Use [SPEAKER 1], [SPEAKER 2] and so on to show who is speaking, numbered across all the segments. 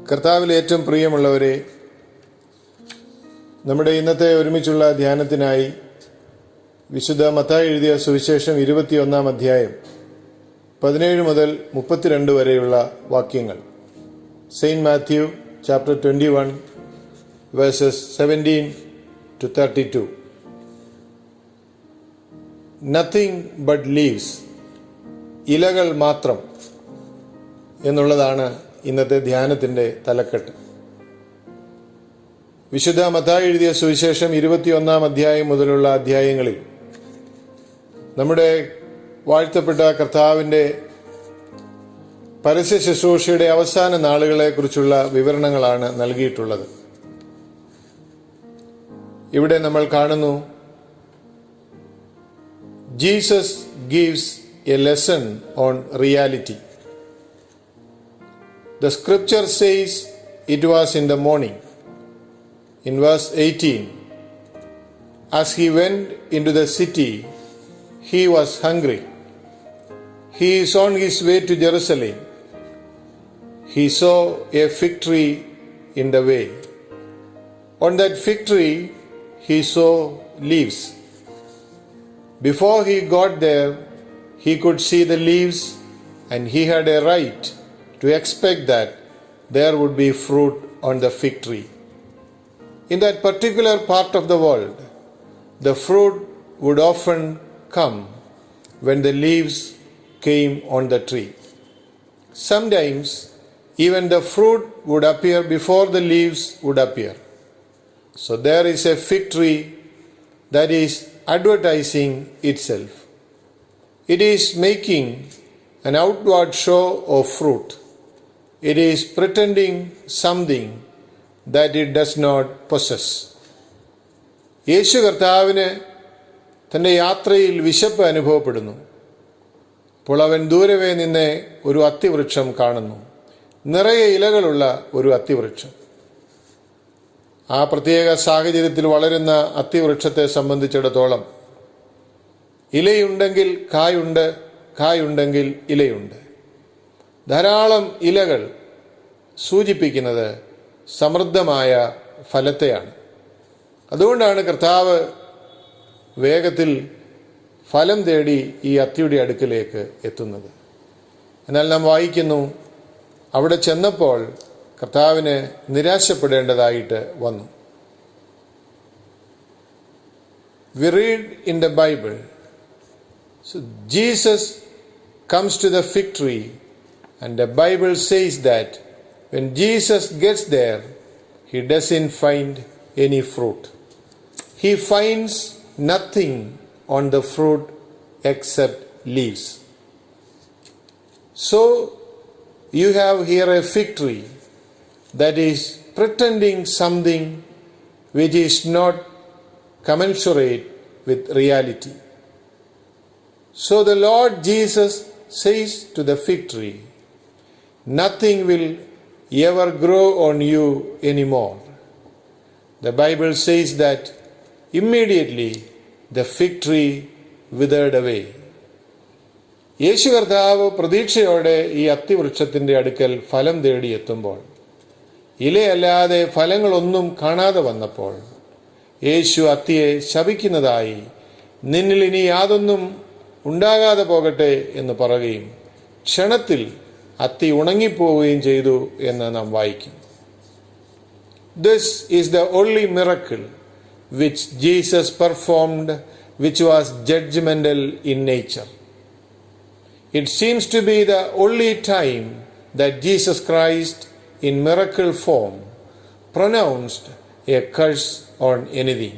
[SPEAKER 1] കർത്താവിൽ ഏറ്റവും പ്രിയമുള്ളവരെ, നമ്മുടെ ഇന്നത്തെ ഒരുമിച്ചുള്ള ധ്യാനത്തിനായി വിശുദ്ധ മത്തായി എഴുതിയ സുവിശേഷം 21 അധ്യായം 17 മുതൽ 32 വരെയുള്ള വാക്യങ്ങൾ. Saint Matthew chapter 21 versus 17 to 32. Nothing but leaves, ഇലകൾ മാത്രം എന്നുള്ളതാണ് ഇന്നത്തെ ധ്യാനത്തിൻ്റെ തലക്കെട്ട്. വിശുദ്ധ മത്തായി എഴുതിയ സുവിശേഷം 21 അധ്യായം മുതലുള്ള അധ്യായങ്ങളിൽ നമ്മുടെ വാഴ്ത്തപ്പെട്ട കർത്താവിൻ്റെ പരസ്യ ശുശ്രൂഷയുടെ അവസാന നാളുകളെക്കുറിച്ചുള്ള വിവരണങ്ങളാണ് നൽകിയിട്ടുള്ളത്. ഇവിടെ നമ്മൾ കാണുന്നു, Jesus gives A lesson on reality. The scripture says it was in the morning. In verse 18, as he went into the city, he was hungry. He is on his way to Jerusalem. He saw a fig tree in the way. On that fig tree, he saw leaves. Before he got there, he could see the leaves, and he had a right to expect that there would be fruit on the fig tree. In that particular part of the world, the fruit would often come when the leaves came on the tree. Sometimes even the fruit would appear before the leaves would appear. So there is a fig tree that is advertising itself. It is making an outward show of fruit. It is pretending something that it does not possess. യേശു കർത്താവിന് തൻ്റെ യാത്രയിൽ വിശപ്പ് അനുഭവപ്പെടുന്നു. അപ്പോൾ അവൻ ദൂരവേ നിന്ന് ഒരു അത്തിവൃക്ഷം കാണുന്നു, നിറയെ ഇലകളുള്ള ഒരു അത്തിവൃക്ഷം. ആ പ്രത്യേക സാഹചര്യത്തിൽ വളരുന്ന അത്തിവൃക്ഷത്തെ സംബന്ധിച്ചിടത്തോളം ഇലയുണ്ടെങ്കിൽ കായുണ്ട്, കായുണ്ടെങ്കിൽ ഇലയുണ്ട്. ധാരാളം ഇലകൾ സൂചിപ്പിക്കുന്നത് സമൃദ്ധമായ ഫലത്തെയാണ്. അതുകൊണ്ടാണ് കർത്താവ് വേഗത്തിൽ ഫലം തേടി ഈ അത്തിയുടെ അടുക്കിലേക്ക് എത്തുന്നത്. എന്നാൽ നാം വായിക്കുന്നു, അവിടെ ചെന്നപ്പോൾ കർത്താവിന് നിരാശപ്പെടേണ്ടതായിട്ട് വന്നു. We read in the Bible, so Jesus comes to the fig tree, and the Bible says that when Jesus gets there, he doesn't find any fruit. He finds nothing on the fruit except leaves. So you have here a fig tree that is pretending something which is not commensurate with reality. So the Lord Jesus says to the fig tree, nothing will ever grow on you anymore. The Bible says that immediately the fig tree withered away. യേശു കർത്താവ് പ്രതീക്ഷയോടെ ഈ അത്തിവൃക്ഷത്തിൻ്റെ അടുക്കൽ ഫലം തേടി എത്തുമ്പോൾ, ഇലയല്ലാതെ ഫലങ്ങളൊന്നും കാണാതെ വന്നപ്പോൾ യേശു അത്തിയെ ശപിക്കുന്നതായി, നിന്നിൽ ഇനി യാതൊന്നും ഉണ്ടാകാതെ പോകട്ടെ എന്ന് പറയുകയും ക്ഷണത്തിൽ അത്തി ഉണങ്ങിപ്പോവുകയും ചെയ്തു എന്ന് നാം വായിക്കും. This is the only miracle which Jesus performed, which was judgmental in nature. It seems to be the only time that Jesus Christ in miracle form pronounced a curse on anything.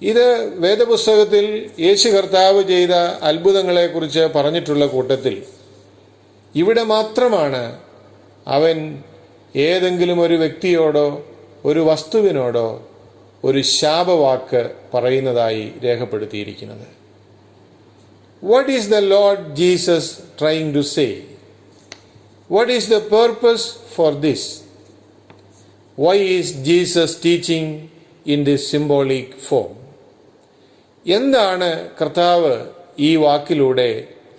[SPEAKER 1] ഇത് വേദപുസ്തകത്തിൽ യേശു കർത്താവ് ചെയ്ത അത്ഭുതങ്ങളെക്കുറിച്ച് പറഞ്ഞിട്ടുള്ള കൂട്ടത്തിൽ ഇവിടെ മാത്രമാണ് അവൻ ഏതെങ്കിലും ഒരു വ്യക്തിയോടോ ഒരു വസ്തുവിനോടോ ഒരു ശാപവാക്ക് പറയുന്നതായി രേഖപ്പെടുത്തിയിരിക്കുന്നത്. What is the Lord Jesus trying to say? What is the purpose for this? Why is Jesus teaching in this symbolic form? എന്താണ് കർത്താവ് ഈ വാക്കിലൂടെ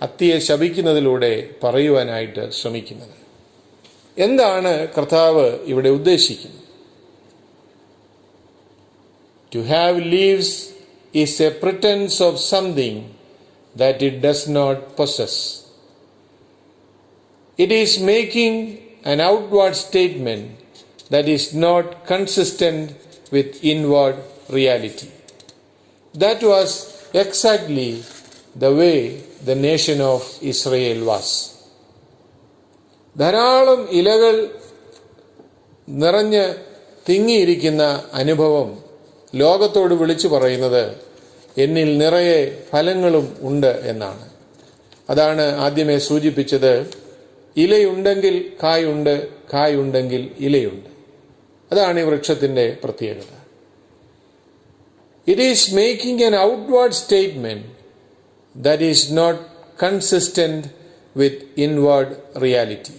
[SPEAKER 1] അത്തിയെ ശപിക്കുന്നതിലൂടെ പറയുവാനായിട്ട് ശ്രമിക്കുന്നത്? എന്താണ് കർത്താവ് ഇവിടെ ഉദ്ദേശിക്കുന്നത്? To have leaves is a pretense of something that it does not possess. It is making an outward statement that is not consistent with inward reality. That was exactly the way the nation of Israel was. ധാരാളം ഇലകൾ നിറഞ്ഞ് തിങ്ങിയിരിക്കുന്ന അനുഭവം ലോകത്തോട് വിളിച്ചു പറയുന്നത് എന്നിൽ നിറയെ ഫലങ്ങളും ഉണ്ട് എന്നാണ്. അതാണ് ആദ്യമേ സൂചിപ്പിച്ചത്. ഇലയുണ്ടെങ്കിൽ കായുണ്ട്, കായുണ്ടെങ്കിൽ ഇലയുണ്ട്. അതാണ് ഈ വൃക്ഷത്തിന്റെ പ്രത്യേകത. It is making an outward statement that is not consistent with inward reality.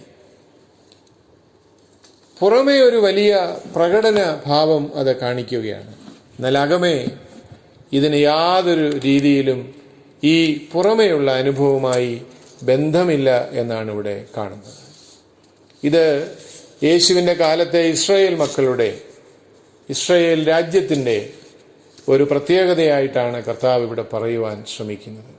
[SPEAKER 1] പുറമേ ഒരു വലിയ പ്രകടന ഭാവം അത് കാണിക്കുകയാണ്. എന്നാൽ അകമേ ഇതിന് യാതൊരു രീതിയിലും ഈ പുറമേയുള്ള അനുഭവവുമായി ബന്ധമില്ല എന്നാണ് ഇവിടെ കാണുന്നത്. ഇത് യേശുവിൻ്റെ കാലത്തെ ഇസ്രായേൽ രാജ്യത്തിൻ്റെ ഒരു പ്രത്യേകതയായിട്ടാണ് കർത്താവ് ഇവിടെ പറയുവാൻ ശ്രമിക്കുന്നത്.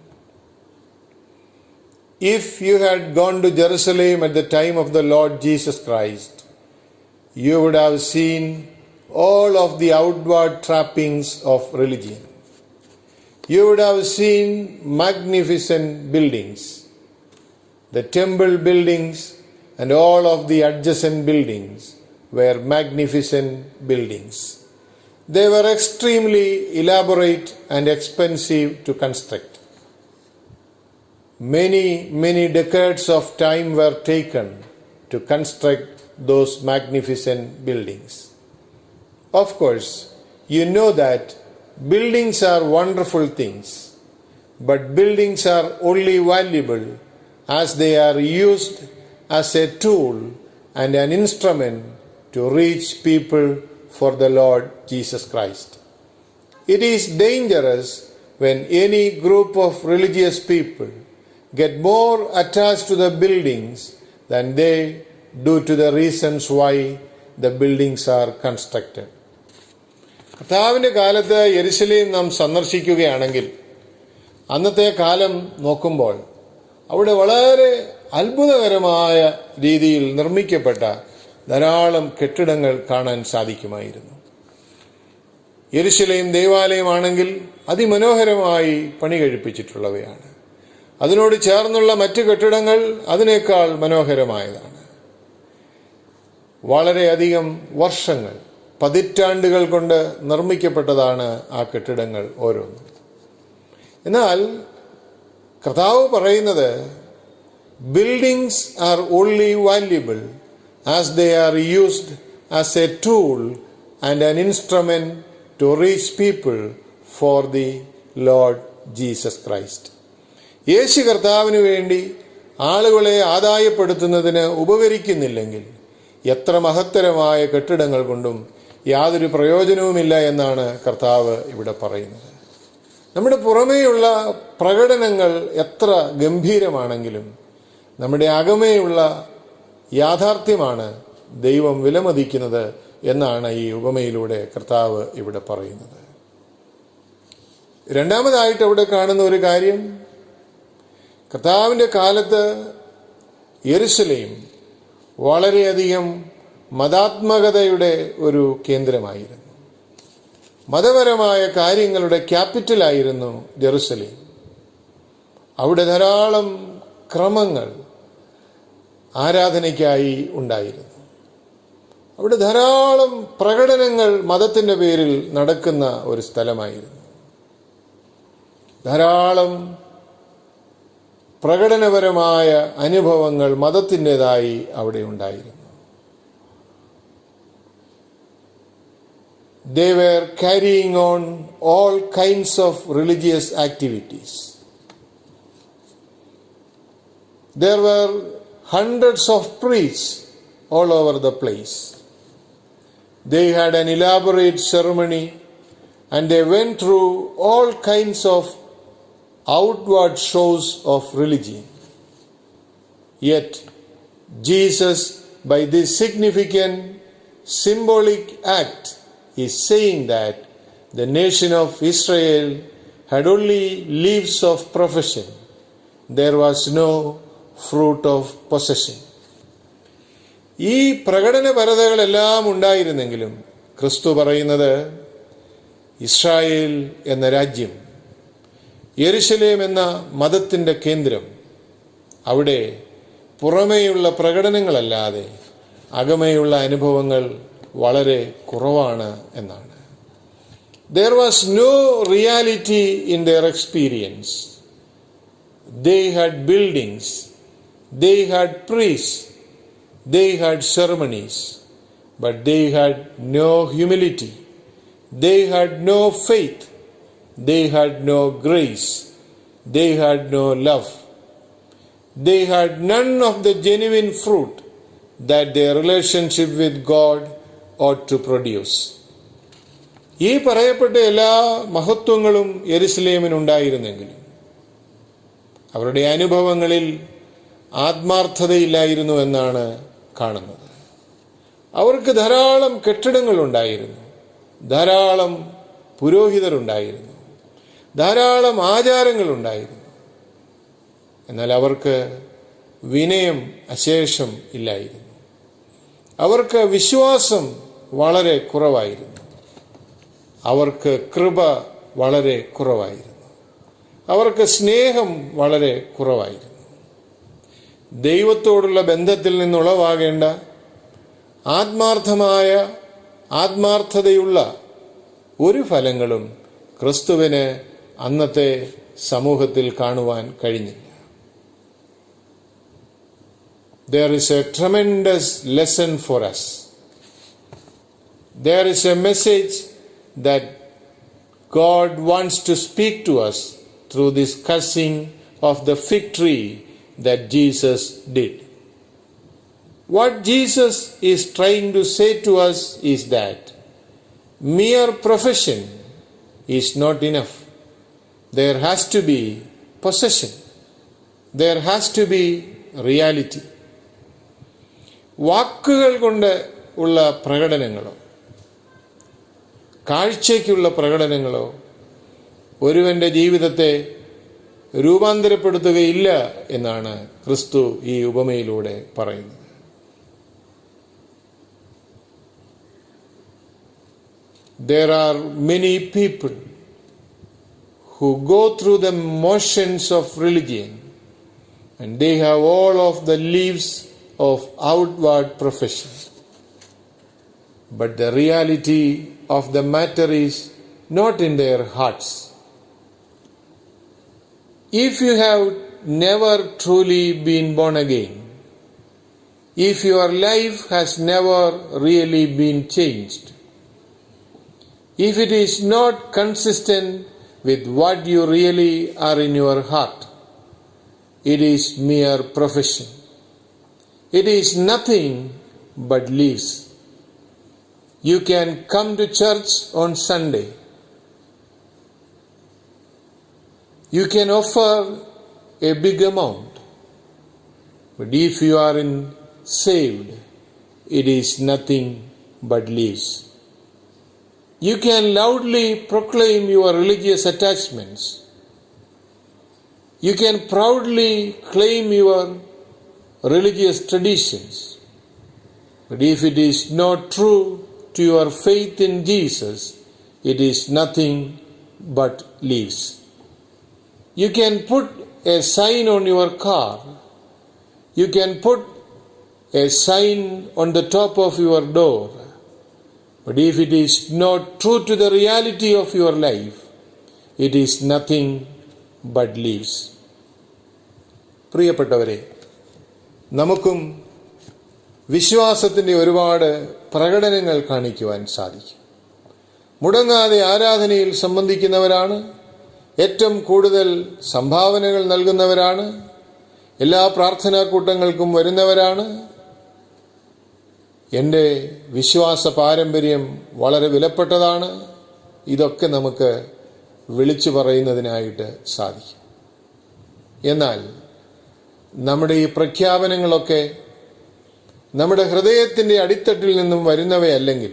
[SPEAKER 1] If you had gone to Jerusalem at the time of the Lord Jesus Christ, you would have seen all of the outward trappings of religion. You would have seen magnificent buildings. The temple buildings and all of the adjacent buildings were magnificent buildings. They were extremely elaborate and expensive to construct. Many decades of time were taken to construct those magnificent buildings. Of course, you know that buildings are wonderful things, but buildings are only valuable as they are used as a tool and an instrument to reach people for the Lord Jesus Christ. It is dangerous when any group of religious people get more attached to the buildings than they do to the reasons why the buildings are constructed. കർത്താവിൻ്റെ കാലത്ത് യെരുശലേം നാം സന്ദർശിക്കുകയാണെങ്കിൽ അന്നത്തെ കാലം നോക്കുമ്പോൾ അവിടെ വളരെ അത്ഭുതകരമായ രീതിയിൽ നിർമ്മിക്കപ്പെട്ട ധാരാളം കെട്ടിടങ്ങൾ കാണാൻ സാധിക്കുമായിരുന്നു. യെരുശലേം ദേവാലയമാണെങ്കിൽ അതിമനോഹരമായി പണി കഴിപ്പിച്ചിട്ടുള്ളവയാണ്. അതിനോട് ചേർന്നുള്ള മറ്റു കെട്ടിടങ്ങൾ അതിനേക്കാൾ മനോഹരമായതാണ്. വളരെയധികം വർഷങ്ങൾ, പതിറ്റാണ്ടുകൾ കൊണ്ട് നിർമ്മിക്കപ്പെട്ടതാണ് ആ കെട്ടിടങ്ങൾ ഓരോന്നും. എന്നാൽ കർത്താവ് പറയുന്നത് buildings are only valuable as they are used as a tool and an instrument to reach people for the Lord Jesus Christ. യേശു കർത്താവിന് വേണ്ടി ആളുകളെ ആദായപ്പെടുത്തുന്നതിന് ഉപകരിക്കുന്നില്ലെങ്കിൽ എത്ര മഹത്തരമായ കെട്ടിടങ്ങൾ കൊണ്ടും യാതൊരു പ്രയോജനവുമില്ല എന്നാണ് കർത്താവ് ഇവിടെ പറയുന്നത്. നമ്മുടെ പുറമേയുള്ള പ്രകടനങ്ങൾ എത്ര ഗംഭീരമാണെങ്കിലും നമ്മുടെ അകമേയുള്ള യാഥാർത്ഥ്യമാണ് ദൈവം വിലമതിക്കുന്നത് എന്നാണ് ഈ ഉപമയിലൂടെ കർത്താവ് ഇവിടെ പറയുന്നത്. രണ്ടാമതായിട്ട് അവിടെ കാണുന്ന ഒരു കാര്യം, കർത്താവിൻ്റെ കാലത്ത് യെരുശലേം വളരെയധികം മതാത്മകതയുടെ ഒരു കേന്ദ്രമായിരുന്നു. മതപരമായ കാര്യങ്ങളുടെ ക്യാപിറ്റലായിരുന്നു ജെറുസലേം. അവിടെ ധാരാളം ക്രമങ്ങൾ ആരാധനയ്ക്കായി ഉണ്ടായിരുന്നു. അവിടെ ധാരാളം പ്രകടനങ്ങൾ മതത്തിൻ്റെ പേരിൽ നടക്കുന്ന ഒരു സ്ഥലമായിരുന്നു. ധാരാളം പ്രകടനപരമായ അനുഭവങ്ങൾ മതത്തിൻ്റെതായി അവിടെ ഉണ്ടായിരുന്നു. They were carrying on all kinds of religious activities. There were hundreds of priests all over the place. They had an elaborate ceremony and they went through all kinds of outward shows of religion. Yet Jesus by this significant symbolic act is saying that the nation of Israel had only leaves of profession. There was no fruit of possession. ഈ പ്രകടനപരതകളെല്ലാം ഉണ്ടായിരുന്നെങ്കിലും ക്രിസ്തു പറയുന്നത് Israel എന്ന രാജ്യം, യെരുശലേം എന്ന മതത്തിൻ്റെ കേന്ദ്രം, അവിടെ പുറമേയുള്ള പ്രകടനങ്ങളല്ലാതെ അകമേയുള്ള അനുഭവങ്ങൾ വളരെ കുറവാണ് എന്നാണ്. There was no reality in their experience. They had buildings, they had priests, they had ceremonies, but they had no humility, they had no faith, they had no grace, they had no love. They had none of the genuine fruit that their relationship with God ought to produce. ഈ പറയപ്പെട്ട എല്ലാ മഹത്വങ്ങളും യെരുശലേമിനുണ്ടായിരുന്നെങ്കിലും അവരുടെ അനുഭവങ്ങളിൽ ആത്മാർത്ഥതയില്ലായിരുന്നു എന്നാണ് കാണുന്നത്. അവർക്ക് ധാരാളം കെട്ടിടങ്ങളുണ്ടായിരുന്നു, ധാരാളം പുരോഹിതരുണ്ടായിരുന്നു, ധാരാളം ആചാരങ്ങളുണ്ടായിരുന്നു. എന്നാൽ അവർക്ക് വിനയം അശേഷം ഇല്ലായിരുന്നു. അവർക്ക് വിശ്വാസം വളരെ കുറവായിരുന്നു. അവർക്ക് കൃപ വളരെ കുറവായിരുന്നു. അവർക്ക് സ്നേഹം വളരെ കുറവായിരുന്നു. ദൈവത്തോടുള്ള ബന്ധത്തിൽ നിന്നുളവാകേണ്ട ആത്മാർത്ഥതയുള്ള ഒരു ഫലങ്ങളും ക്രിസ്തുവിന് അന്നത്തെ സമൂഹത്തിൽ കാണുവാൻ കഴിഞ്ഞില്ല. There is a tremendous lesson for us. There is a message that God wants to speak to us through this cursing of the fig tree that Jesus did. What Jesus is trying to say to us is that mere profession is not enough. There has to be possession. There has to be reality. വാക്കുകൾ കൊണ്ട് ഉള്ള പ്രകടനങ്ങളോ കാഴ്ചയ്ക്കുള്ള പ്രകടനങ്ങളോ ഒരുവന്റെ ജീവിതത്തെ രൂപാന്തരപ്പെടുത്തുകയില്ല എന്നാണ് ക്രിസ്തു ഈ ഉപമയിലൂടെ പറയുന്നത്. There are many people who go through the motions of religion and they have all of the leaves of outward profession. But the reality of the matter is not in their hearts. If you have never truly been born again, if your life has never really been changed, if it is not consistent with what you really are in your heart, it is mere profession. It is nothing but leaves. You can come to church on Sunday. You can offer a big amount. But if you are saved, it is nothing but leaves. You can loudly proclaim your religious attachments. You can proudly claim your religious traditions. But if it is not true to your faith in Jesus, it is nothing but leaves. You can put a sign on your car. You can put a sign on the top of your door. But if it is not true to the reality of your life, it is nothing but leaves. പ്രിയപ്പെട്ടവരെ, നമുക്കും വിശ്വാസത്തിൻ്റെ ഒരുപാട് പ്രകടനങ്ങൾ കാണിക്കുവാൻ സാധിക്കും. മുടങ്ങാതെ ആരാധനയിൽ സംബന്ധിക്കുന്നവരാണ്, ഏറ്റവും കൂടുതൽ സംഭാവനകൾ നൽകുന്നവരാണ്, എല്ലാ പ്രാർത്ഥനാ കൂട്ടങ്ങൾക്കും വരുന്നവരാണ്. എൻ്റെ വിശ്വാസ പാരമ്പര്യം വളരെ വിലപ്പെട്ടതാണ്. ഇതൊക്കെ നമുക്ക് വിളിച്ചു പറയുന്നതിനായിട്ട് സാധിക്കും. എന്നാൽ നമ്മുടെ ഈ പ്രഖ്യാപനങ്ങളൊക്കെ നമ്മുടെ ഹൃദയത്തിൻ്റെ അടിത്തട്ടിൽ നിന്നും വരുന്നവയല്ലെങ്കിൽ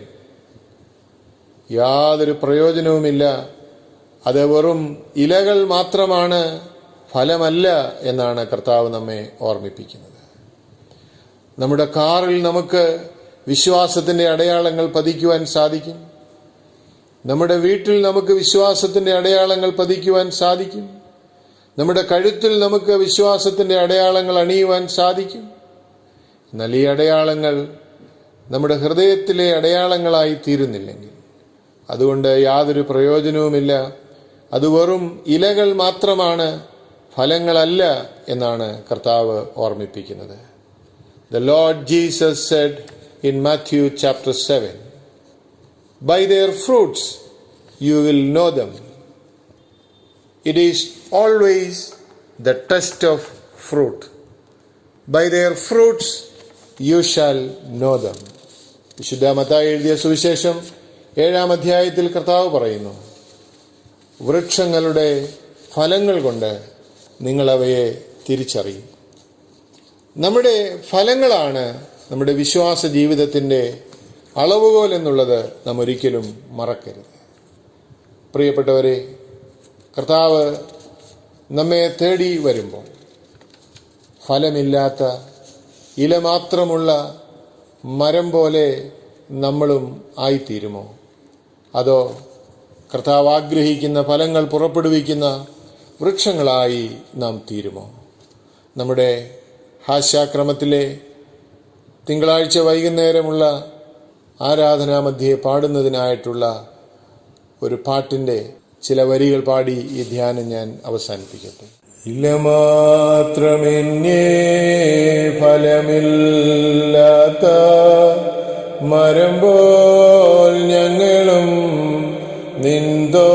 [SPEAKER 1] യാതൊരു പ്രയോജനവുമില്ല. അത് വെറും ഇലകൾ മാത്രമാണ്, ഫലമല്ല എന്നാണ് കർത്താവ് നമ്മെ ഓർമ്മിപ്പിക്കുന്നത്. നമ്മുടെ കാറിൽ നമുക്ക് വിശ്വാസത്തിൻ്റെ അടയാളങ്ങൾ പതിക്കുവാൻ സാധിക്കും. നമ്മുടെ വീട്ടിൽ നമുക്ക് വിശ്വാസത്തിൻ്റെ അടയാളങ്ങൾ പതിക്കുവാൻ സാധിക്കും. നമ്മുടെ കഴുത്തിൽ നമുക്ക് വിശ്വാസത്തിൻ്റെ അടയാളങ്ങൾ അണിയുവാൻ സാധിക്കും. എന്നാൽ ഈ അടയാളങ്ങൾ നമ്മുടെ ഹൃദയത്തിലെ അടയാളങ്ങളായി തീരുന്നില്ലെങ്കിൽ അതുകൊണ്ട് യാതൊരു പ്രയോജനവുമില്ല. അത് വെറും ഇലകൾ മാത്രമാണ്, ഫലങ്ങളല്ല എന്നാണ് കർത്താവ് ഓർമ്മിപ്പിക്കുന്നത്. The Lord Jesus said in Matthew chapter 7, "By their fruits you will know them." It is always the test of fruit. By their fruits you shall know them. വിശുദ്ധ മത്തായി എഴുതിയ സുവിശേഷം 7-ാം അധ്യായത്തിൽ കർത്താവ് പറയുന്നു, വൃക്ഷങ്ങളുടെ ഫലങ്ങൾ കൊണ്ട് നിങ്ങൾ അവയെ തിരിച്ചറിയും. നമ്മുടെ ഫലങ്ങളാണ് നമ്മുടെ വിശ്വാസ ജീവിതത്തിൻ്റെ അളവുകോൽ എന്നുള്ളത് നാം ഒരിക്കലും മറക്കരുത്. പ്രിയപ്പെട്ടവരെ, കർത്താവ് നമ്മെ തേടി വരുമ്പോൾ ഫലമില്ലാത്ത ഇല മാത്രമുള്ള മരം പോലെ നമ്മളും ആയിത്തീരുമോ? അതോ കർത്താവ് ആഗ്രഹിക്കുന്ന ഫലങ്ങൾ പുറപ്പെടുവിക്കുന്ന വൃക്ഷങ്ങളായി നാം തീരുമോ? നമ്മുടെ ഹാസ്യാക്രമത്തിലെ തിങ്കളാഴ്ച വൈകുന്നേരമുള്ള ആരാധനാമധ്യേ പാടുന്നതിനായിട്ടുള്ള ഒരു പാട്ടിൻ്റെ ചില വരികൾ പാടി ഈ ധ്യാനം ഞാൻ അവസാനിപ്പിക്കട്ടെ. ഇല മാത്രമെന്നേ ഫലമില്ലാത്ത മരം പോൽ ഞങ്ങളും നിന്തോട്ടത്തിൽ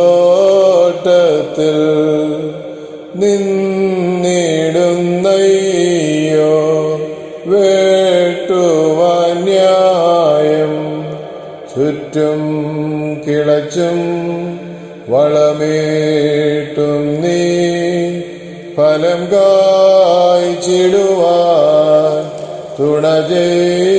[SPEAKER 1] നിന്നിടുന്നയ്യോ വേട്ടുവാൻ ന്യായം. ചുറ്റും കിളച്ചും വളമേട്ടും നീ ഫലം കായ്ച്ചിടുവാൻ തുണ ചെയ്യും.